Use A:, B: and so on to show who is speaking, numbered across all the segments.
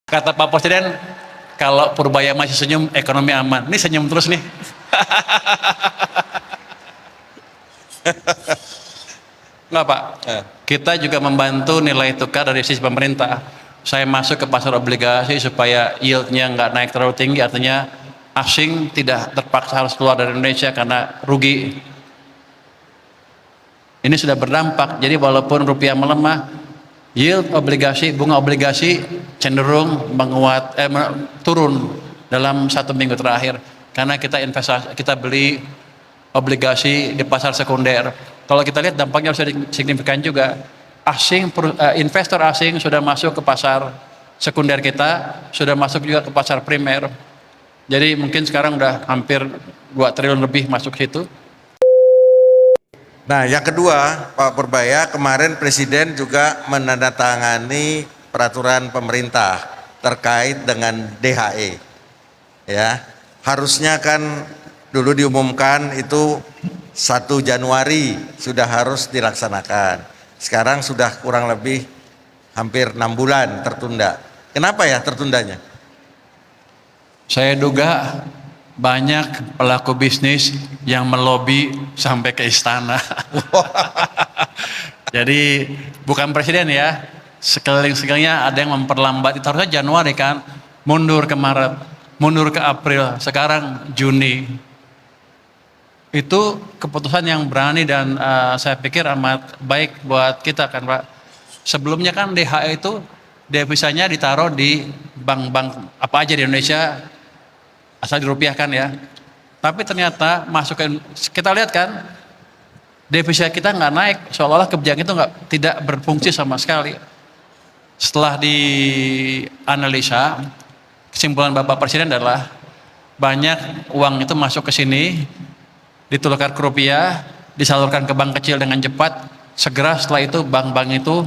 A: Kata Pak Presiden, kalau Purbaya masih senyum, ekonomi aman. Ini senyum terus nih. Enggak Pak, kita juga membantu nilai tukar dari sisi pemerintah. Saya masuk ke pasar obligasi supaya yieldnya nggak naik terlalu tinggi, artinya asing tidak terpaksa harus keluar dari Indonesia karena rugi. Ini sudah berdampak, jadi walaupun rupiah melemah, yield obligasi, bunga obligasi cenderung menguat, turun dalam 1 minggu terakhir karena kita investasi, kita beli obligasi di pasar sekunder. Kalau kita lihat dampaknya sudah signifikan juga. Investor asing sudah masuk ke pasar sekunder kita, sudah masuk juga ke pasar primer. Jadi mungkin sekarang udah hampir 2 triliun lebih masuk situ.
B: Nah, yang kedua, Pak Purbaya, kemarin Presiden juga menandatangani peraturan pemerintah terkait dengan DHE. Ya, harusnya kan dulu diumumkan itu 1 Januari sudah harus dilaksanakan. Sekarang sudah kurang lebih hampir 6 bulan tertunda. Kenapa ya tertundanya?
A: Saya duga banyak pelaku bisnis yang melobi sampai ke istana. Jadi bukan presiden ya, sekeliling-sekelilingnya ada yang memperlambat. Itu harusnya Januari kan, mundur ke Maret, mundur ke April, sekarang Juni. Itu keputusan yang berani dan saya pikir amat baik buat kita kan Pak. Sebelumnya kan DHE itu devisanya ditaruh di bank-bank apa aja di Indonesia, asal dirupiahkan ya. Tapi ternyata masuk ke, kita lihat kan devisa kita nggak naik, seolah-olah kebijakan itu tidak berfungsi sama sekali. Setelah dianalisa, kesimpulan Bapak Presiden adalah banyak uang itu masuk ke sini, ditukar ke rupiah, disalurkan ke bank kecil dengan cepat, segera setelah itu bank-bank itu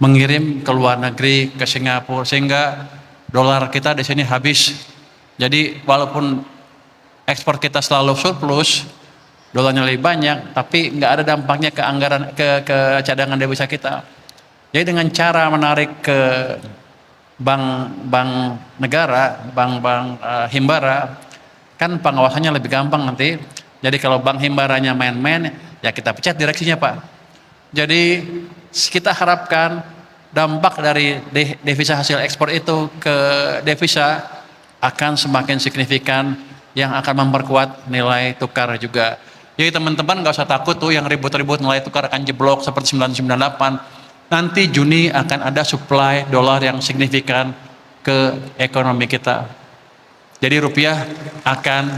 A: mengirim ke luar negeri, ke Singapura, sehingga dolar kita di sini habis. Jadi walaupun ekspor kita selalu surplus, dolarnya lebih banyak, tapi nggak ada dampaknya ke anggaran, ke cadangan devisa kita. Jadi dengan cara menarik ke bank-bank negara, bank-bank himbara, kan pengawasannya lebih gampang nanti. Jadi kalau bank himbaranya main-main, ya kita pecat direksinya Pak. Jadi kita harapkan dampak dari devisa hasil ekspor itu ke devisa akan semakin signifikan, yang akan memperkuat nilai tukar juga. Jadi teman-teman nggak usah takut tuh yang ribut-ribut nilai tukar akan jeblok seperti 1998. Nanti Juni akan ada supply dolar yang signifikan ke ekonomi kita. Jadi rupiah akan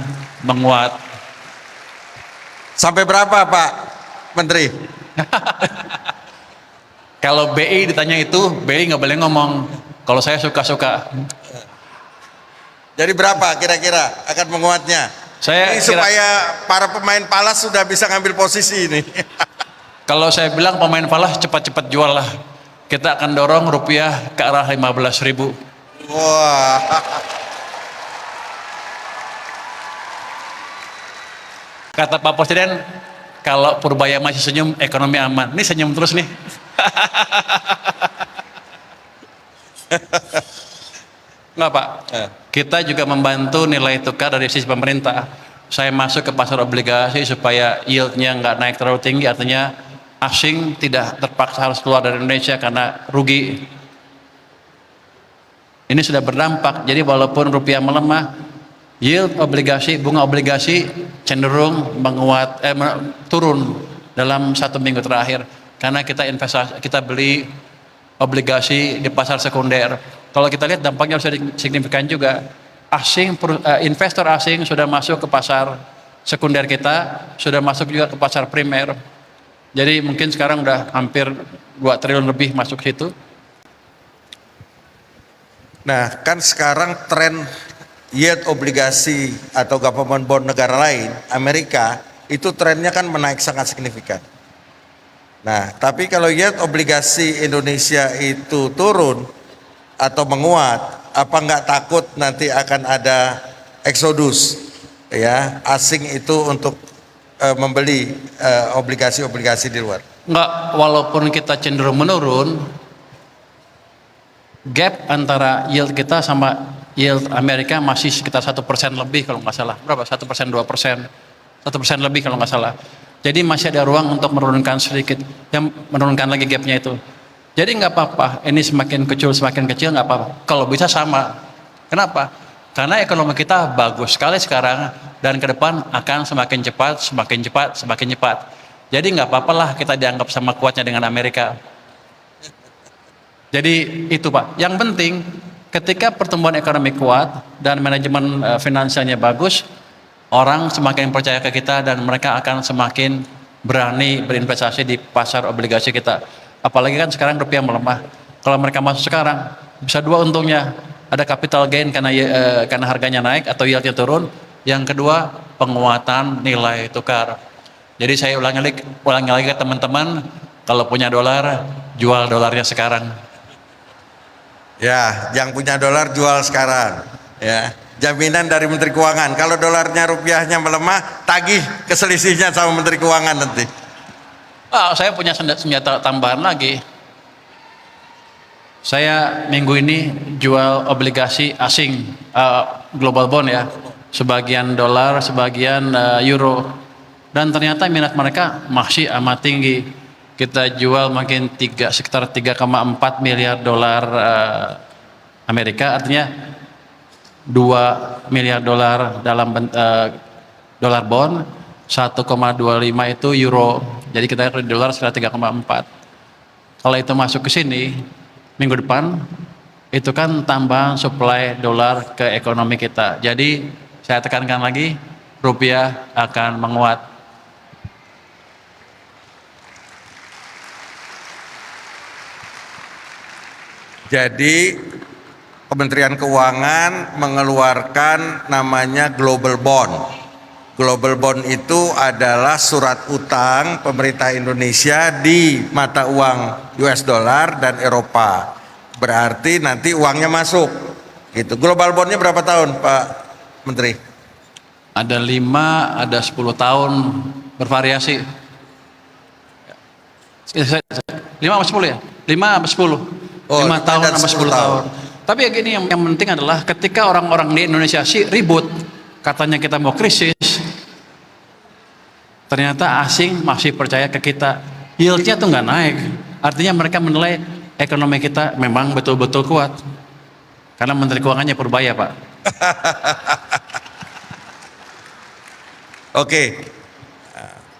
A: menguat.
B: Sampai berapa Pak Menteri?
A: Kalau BI ditanya itu, BI nggak boleh ngomong. Kalau saya suka-suka.
B: Jadi berapa kira-kira akan menguatnya? Ini supaya para pemain palas sudah bisa ngambil posisi ini.
A: Kalau saya bilang pemain falas cepat-cepat jual lah. Kita akan dorong rupiah ke arah 15.000.
B: Wah.
A: Kata Pak Presiden, kalau Purbaya masih senyum, ekonomi aman. Ini senyum terus nih. Enggak Pak, kita juga membantu nilai tukar dari sisi pemerintah. Saya masuk ke pasar obligasi supaya yieldnya nggak naik terlalu tinggi, artinya asing tidak terpaksa harus keluar dari Indonesia karena rugi. Ini sudah berdampak, jadi walaupun rupiah melemah, yield obligasi, bunga obligasi cenderung menguat, turun dalam 1 minggu terakhir karena kita investasi, kita beli obligasi di pasar sekunder. Kalau kita lihat dampaknya sudah signifikan juga. Investor asing sudah masuk ke pasar sekunder kita, sudah masuk juga ke pasar primer. Jadi mungkin sekarang udah hampir 2 triliun lebih masuk situ.
B: Nah, kan sekarang tren yield obligasi atau government bond negara lain, Amerika, itu trennya kan menaik sangat signifikan. Nah, tapi kalau yield obligasi Indonesia itu turun atau menguat, apa nggak takut nanti akan ada eksodus ya asing itu untuk membeli obligasi-obligasi di luar?
A: Nggak, walaupun kita cenderung menurun, gap antara yield kita sama yield Amerika masih sekitar 1% lebih kalau nggak salah. Berapa? 1%, 2%, 1% lebih kalau nggak salah. Jadi masih ada ruang untuk menurunkan sedikit, yang menurunkan lagi gapnya itu. Jadi nggak apa-apa, ini semakin kecil nggak apa-apa. Kalau bisa sama. Kenapa? Karena ekonomi kita bagus sekali sekarang dan ke depan akan semakin cepat, semakin cepat, semakin cepat. Jadi nggak apa-apalah kita dianggap sama kuatnya dengan Amerika. Jadi itu Pak. Yang penting ketika pertumbuhan ekonomi kuat dan manajemen finansialnya bagus, orang semakin percaya ke kita dan mereka akan semakin berani berinvestasi di pasar obligasi kita. Apalagi kan sekarang rupiah melemah. Kalau mereka masuk sekarang bisa dua untungnya. Ada capital gain karena harganya naik atau yieldnya turun. Yang kedua penguatan nilai tukar. Jadi saya ulangi lagi ke teman-teman, kalau punya dolar jual dolarnya sekarang.
B: Ya, yang punya dolar jual sekarang. Ya, jaminan dari Menteri Keuangan. Kalau dolarnya rupiahnya melemah, tagih keselisihnya sama Menteri Keuangan nanti.
A: Saya punya senjata tambahan lagi. Saya minggu ini jual obligasi asing, global bond ya, sebagian dolar, sebagian euro, dan ternyata minat mereka masih amat tinggi. Kita jual mungkin sekitar 3,4 miliar dolar Amerika, artinya 2 miliar dolar dalam dolar bond, 1,25 itu euro. Jadi kita di dolar sekitar 3,4. Kalau itu masuk ke sini minggu depan, itu kan tambahan supply dolar ke ekonomi kita. Jadi saya tekankan lagi, rupiah akan menguat.
B: Jadi Kementerian Keuangan mengeluarkan namanya Global Bond. Global Bond itu adalah surat utang pemerintah Indonesia di mata uang US dollar dan Eropa. Berarti nanti uangnya masuk. Gitu. Global Bondnya berapa tahun, Pak Menteri?
A: Ada 5, ada 10 tahun, bervariasi. 5 sama 10 ya? 5 sama 10.
B: Oh,
A: 5 tahun sama 10 tahun. Tapi ya gini, yang penting adalah ketika orang-orang di Indonesia sih ribut, katanya kita mau krisis, ternyata asing masih percaya ke kita. Yieldnya tuh nggak naik. Artinya mereka menilai ekonomi kita memang betul-betul kuat. Karena Menteri Keuangannya Purbaya, Pak.
B: Oke,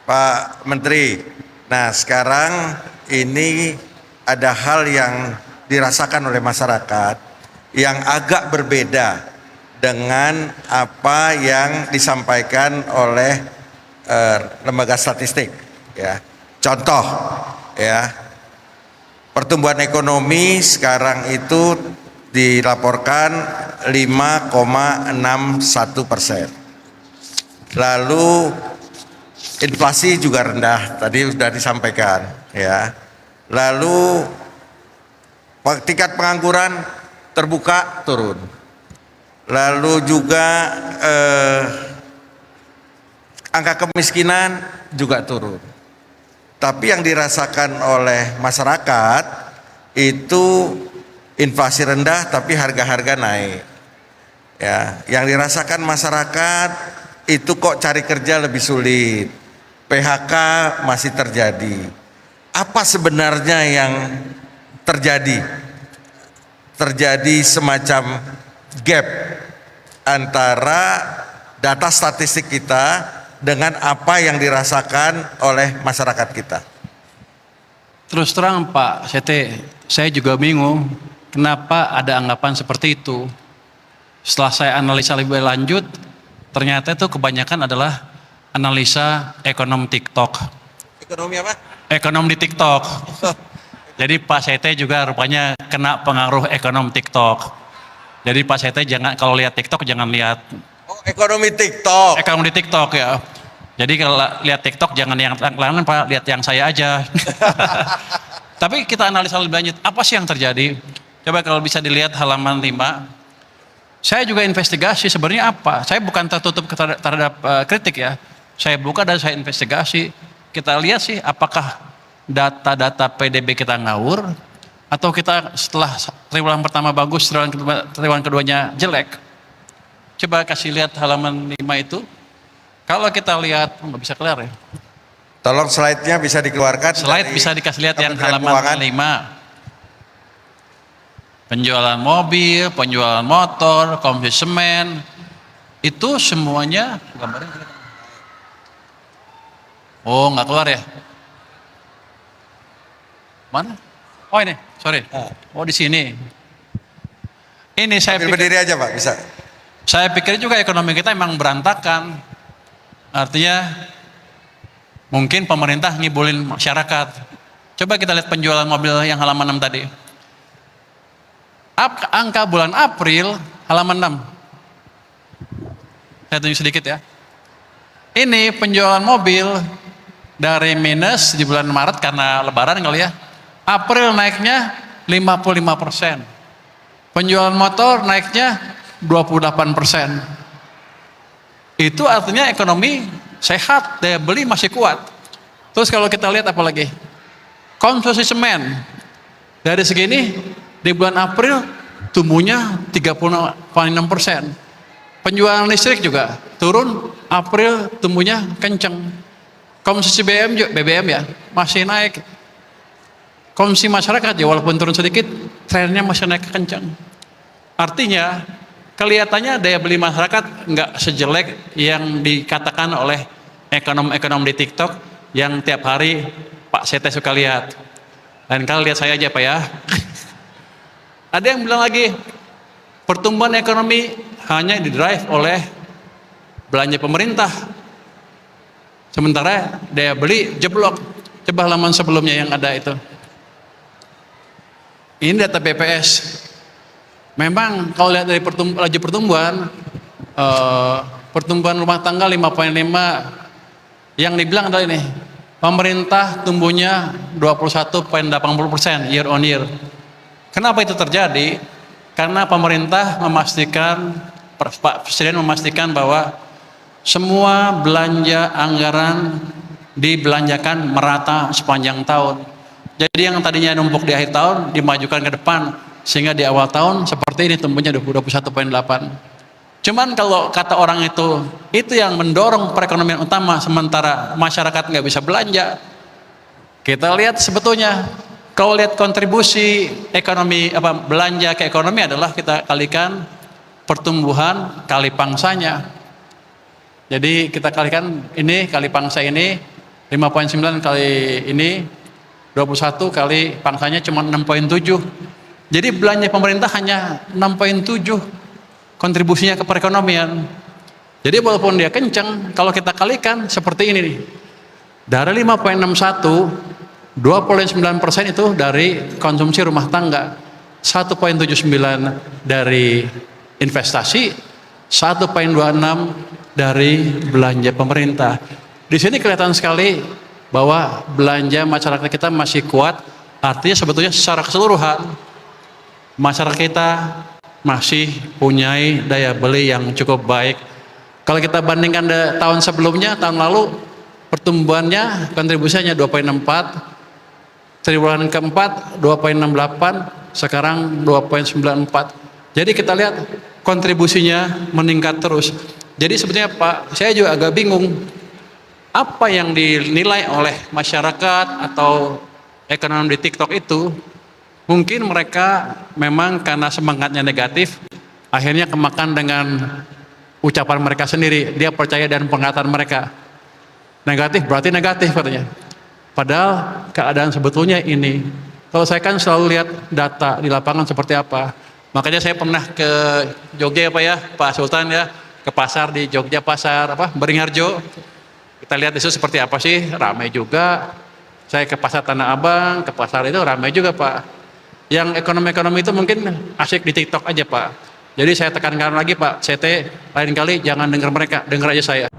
B: Pak Menteri. Nah, sekarang ini ada hal yang dirasakan oleh masyarakat yang agak berbeda dengan apa yang disampaikan oleh lembaga statistik. Ya, contoh, ya, pertumbuhan ekonomi sekarang itu dilaporkan 5,61%. Lalu inflasi juga rendah, tadi sudah disampaikan, ya. Lalu tingkat pengangguran terbuka turun. Lalu juga angka kemiskinan juga turun. Tapi yang dirasakan oleh masyarakat itu inflasi rendah tapi harga-harga naik. Ya, yang dirasakan masyarakat itu kok cari kerja lebih sulit. PHK masih terjadi. Apa sebenarnya yang terjadi? Terjadi semacam gap antara data statistik kita dengan apa yang dirasakan oleh masyarakat kita.
A: Terus terang Pak Sete, saya juga bingung kenapa ada anggapan seperti itu. Setelah saya analisa lebih lanjut, ternyata itu kebanyakan adalah analisa ekonom TikTok.
B: Ekonomi apa?
A: Ekonom di TikTok. Jadi Pak Sete juga rupanya kena pengaruh ekonom TikTok. Jadi Pak Sete jangan, kalau lihat TikTok jangan lihat.
B: Oh, ekonomi TikTok.
A: Ekonomi di TikTok ya. Jadi kalau lihat TikTok jangan yang lain Pak, lihat yang saya aja. Tapi kita analisa lebih lanjut, apa sih yang terjadi? Coba kalau bisa dilihat halaman 5. Saya juga investigasi sebenarnya apa. Saya bukan tertutup terhadap kritik ya. Saya buka dan saya investigasi. Kita lihat sih apakah data-data PDB kita ngawur Atau kita setelah triwulan pertama bagus, triwulan keduanya jelek? Coba kasih lihat halaman 5 itu. Kalau kita lihat, nggak bisa keluar ya.
B: Tolong slide-nya bisa dikeluarkan.
A: Slide bisa dikasih lihat yang
B: Kementerian
A: halaman
B: Keuangan.
A: 5. Penjualan mobil, penjualan motor, konsumsi semen, itu semuanya gambarnya kelihatan. Oh, nggak keluar ya? Mana? Oh ini, sorry. Oh di sini. Ini
B: Sambil berdiri aja Pak, bisa.
A: saya pikir juga ekonomi kita emang berantakan. Artinya mungkin pemerintah ngibulin masyarakat. Coba kita lihat penjualan mobil yang halaman 6 tadi. Angka bulan April halaman 6. Saya tunjuk sedikit ya. Ini penjualan mobil dari minus di bulan Maret karena lebaran kali ya. April naiknya 55%. Penjualan motor naiknya 28%. Itu artinya ekonomi sehat, daya beli masih kuat. Terus kalau kita lihat apa lagi? Konsumsi semen. Dari segini di bulan April tumbuhnya 30,6%. Penjualan listrik juga turun, April tumbuhnya kenceng. Konsumsi BBM ya masih naik. Konsumsi masyarakat ya walaupun turun sedikit, trennya masih naik kenceng. Artinya kelihatannya daya beli masyarakat nggak sejelek yang dikatakan oleh ekonom-ekonom di TikTok yang tiap hari Pak Sete suka lihat. Lain kali lihat saya aja Pak ya. Ada yang bilang lagi pertumbuhan ekonomi hanya didrive oleh belanja pemerintah. Sementara daya beli jeblok. Coba halaman sebelumnya yang ada itu. Ini data BPS. Memang kalau lihat dari laju pertumbuhan, pertumbuhan rumah tangga 5,5 yang dibilang adalah ini. Pemerintah tumbuhnya 21,80% year on year. Kenapa itu terjadi? Karena pemerintah memastikan, Pak Presiden memastikan bahwa semua belanja anggaran dibelanjakan merata sepanjang tahun. Jadi yang tadinya numpuk di akhir tahun dimajukan ke depan sehingga di awal tahun seperti ini tumbuhnya 21,8. Cuman kalau kata orang itu yang mendorong perekonomian utama sementara masyarakat nggak bisa belanja. Kita lihat sebetulnya kalau lihat kontribusi ekonomi belanja ke ekonomi adalah kita kalikan pertumbuhan kali pangsanya. Jadi kita kalikan ini kali pangsa ini 5,9 kali ini 21 kali pangsanya cuma 6,7. Jadi belanja pemerintah hanya 6,7 kontribusinya ke perekonomian. Jadi walaupun dia kenceng, kalau kita kalikan seperti ini nih. Dari 5,61, 2,9% itu dari konsumsi rumah tangga, 1,79 dari investasi, 1,26 dari belanja pemerintah. Di sini kelihatan sekali bahwa belanja masyarakat kita masih kuat. Artinya sebetulnya secara keseluruhan masyarakat kita masih punya daya beli yang cukup baik. Kalau kita bandingkan tahun sebelumnya, tahun lalu pertumbuhannya kontribusinya 2,64, triwulan keempat 2,68, sekarang 2,94. Jadi kita lihat kontribusinya meningkat terus. Jadi sebetulnya Pak, saya juga agak bingung apa yang dinilai oleh masyarakat atau ekonom di TikTok itu. Mungkin mereka memang karena semangatnya negatif, akhirnya kemakan dengan ucapan mereka sendiri. Dia percaya dan penglihatan mereka. Negatif berarti negatif katanya. Padahal keadaan sebetulnya ini. Kalau saya kan selalu lihat data di lapangan seperti apa. Makanya saya pernah ke Jogja ya Pak ya, Pak Sultan ya, ke pasar di Jogja, pasar Beringharjo. Kita lihat itu seperti apa sih, ramai juga. Saya ke pasar Tanah Abang, ke pasar itu ramai juga Pak. Yang ekonomi-ekonomi itu mungkin asyik di TikTok aja Pak. Jadi saya tekankan lagi Pak, CT lain kali jangan dengar mereka, dengar aja saya.